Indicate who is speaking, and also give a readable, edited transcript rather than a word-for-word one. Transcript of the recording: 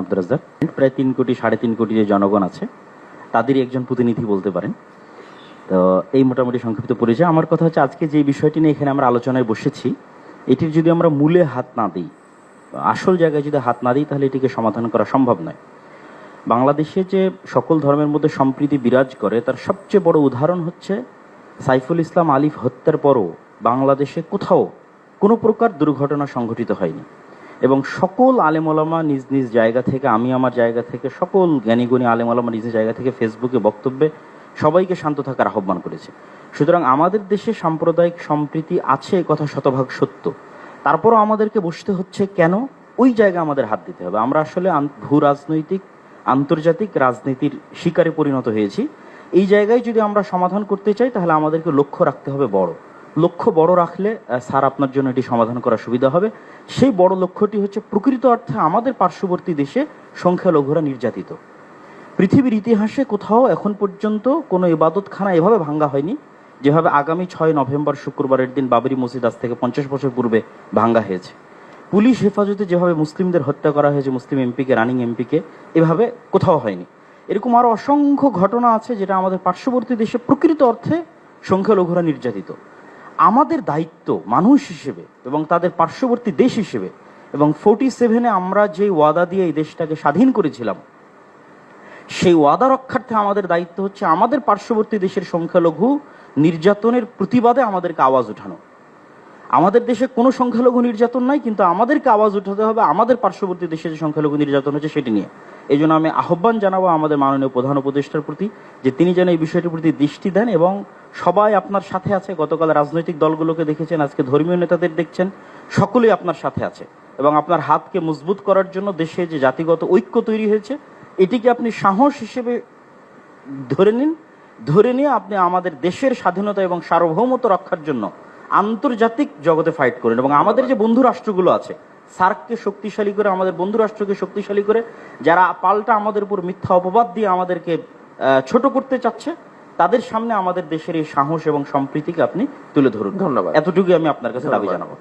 Speaker 1: আব্দুর রাজ্জাক, প্রায় 3 কোটি 3.5 কোটি যে জনগণ আছে তাদেরই একজন প্রতিনিধি বলতে পারেন। তো এই মোটামুটি সংক্ষিপ্ত পরিচয়। আমার কথা হচ্ছে, আজকে যে বিষয়টি নিয়ে এখানে আমরা আলোচনায় বসেছি, এটির যদি আমরা মূলে হাত না দিই, আসল জায়গায় যদি হাত না দিই, তাহলে এটিকে সমাধান করা সম্ভব নয়। বাংলাদেশে যে সকল ধর্মের মধ্যে সম্প্রীতি বিরাজ করে, তার সবচেয়ে বড় উদাহরণ হচ্ছে সাইফুল ইসলাম আলিফ হত্যার পরও বাংলাদেশে কোথাও কোনো প্রকার দুর্ঘটনা সংঘটিত হয়নি, এবং সকল আলেম ওলামা নিজ নিজ জায়গা থেকে, আমি আমার জায়গা থেকে, সকল জ্ঞানীগুণী আলেম ওলামা নিজ জায়গা থেকে ফেসবুকে বক্তব্যে সবাইকে শান্ত থাকার আহ্বান করেছে। সুতরাং আমাদের দেশে সাম্প্রদায়িক সম্প্রীতি আছে, কথা শতভাগ সত্য। তারপরও আমাদেরকে বসতে হচ্ছে কেন? ওই জায়গায় আমাদের হাত দিতে হবে। আমরা আসলে ভূ রাজনৈতিক আন্তর্জাতিক রাজনীতির শিকারে পরিণত হয়েছি। এই জায়গায় যদি আমরা সমাধান করতে চাই, তাহলে আমাদেরকে লক্ষ্য রাখতে হবে বড়। লক্ষ্য বড় রাখলে স্যার আপনার জন্য এটি সমাধান করা সুবিধা হবে। সেই বড় লক্ষ্যটি হচ্ছে, প্রকৃত অর্থে আমাদের পার্শ্ববর্তী দেশে সংখ্যালঘুরা নির্যাতিত। পৃথিবীর ইতিহাসে কোথাও এখন পর্যন্ত কোনো ইবাদতখানা এভাবে ভাঙ্গা হয়নি যেভাবে আগামী 6 নভেম্বর শুক্রবারের দিন বাবরি মসজিদ আজ থেকে 50 বছর পূর্বে ভাঙ্গা হয়েছে। পুলিশ হেফাজতে যেভাবে মুসলিমদের হত্যা করা হয়েছে, মুসলিম এমপিকে, রানিং এমপিকে, এভাবে কোথাও হয়নি। এরকম আরো অসংখ্য ঘটনা আছে যেটা আমাদের পার্শ্ববর্তী দেশে প্রকৃত অর্থে সংখ্যালঘুরা নির্যাতিত। আমাদের দায়িত্ব মানুষ হিসেবে এবং তাদের পার্শ্ববর্তী দেশ হিসেবে, এবং 47-এ আমরা যে ওয়াদা দিয়ে এই দেশটাকে স্বাধীন করেছিলাম, সেই ওয়াদা রক্ষার্থে আমাদের দায়িত্ব হচ্ছে আমাদের পার্শ্ববর্তী দেশের সংখ্যালঘু নির্যাতনের প্রতিবাদে আমাদেরকে আওয়াজ উঠানো। আমাদের দেশে কোনো সংখ্যালঘু নির্যাতন নাই, কিন্তু আমাদেরকে আওয়াজ উঠাতে হবে আমাদের পার্শ্ববর্তী দেশে যে সংখ্যালঘু নির্যাতন হচ্ছে সেটি নিয়ে। এই জন্য আমি আহ্বান জানাবো আমাদের মাননীয় প্রধান উপদেষ্টার প্রতি, যে তিনি যেন এই বিষয়টির প্রতি দৃষ্টি দেন, এবং সবাই আপনার সাথে আছে। গতকাল রাজনৈতিক দলগুলোকে দেখেছেন, আজকে ধর্মীয় নেতাদের দেখছেন, সকলেই আপনার সাথে আছে, এবং আপনার হাতকে মজবুত করার জন্য দেশে যে জাতিগত ঐক্য তৈরি হয়েছে, এটিকে আপনি সাহস হিসেবে ধরে নিন। ধরে নিয়ে আপনি আমাদের দেশের স্বাধীনতা এবং সার্বভৌমত্ব রক্ষার জন্য আন্তর্জাতিক জগতে ফাইট করেন, এবং আমাদের যে বন্ধু রাষ্ট্রগুলো আছে, সার্ককে শক্তিশালী করে, আমাদের বন্ধু রাষ্ট্রকে শক্তিশালী করে, যারা পাল্টা আমাদের উপর মিথ্যা অপবাদ দিয়ে আমাদেরকে ছোট করতে চাচ্ছে, তাদের সামনে আমাদের দেশের এই সাহস এবং সম্প্রীতিকে আপনি তুলে ধরুন।
Speaker 2: ধন্যবাদ।
Speaker 1: এতটুকুই আমি আপনার কাছে দাবি জানাবো।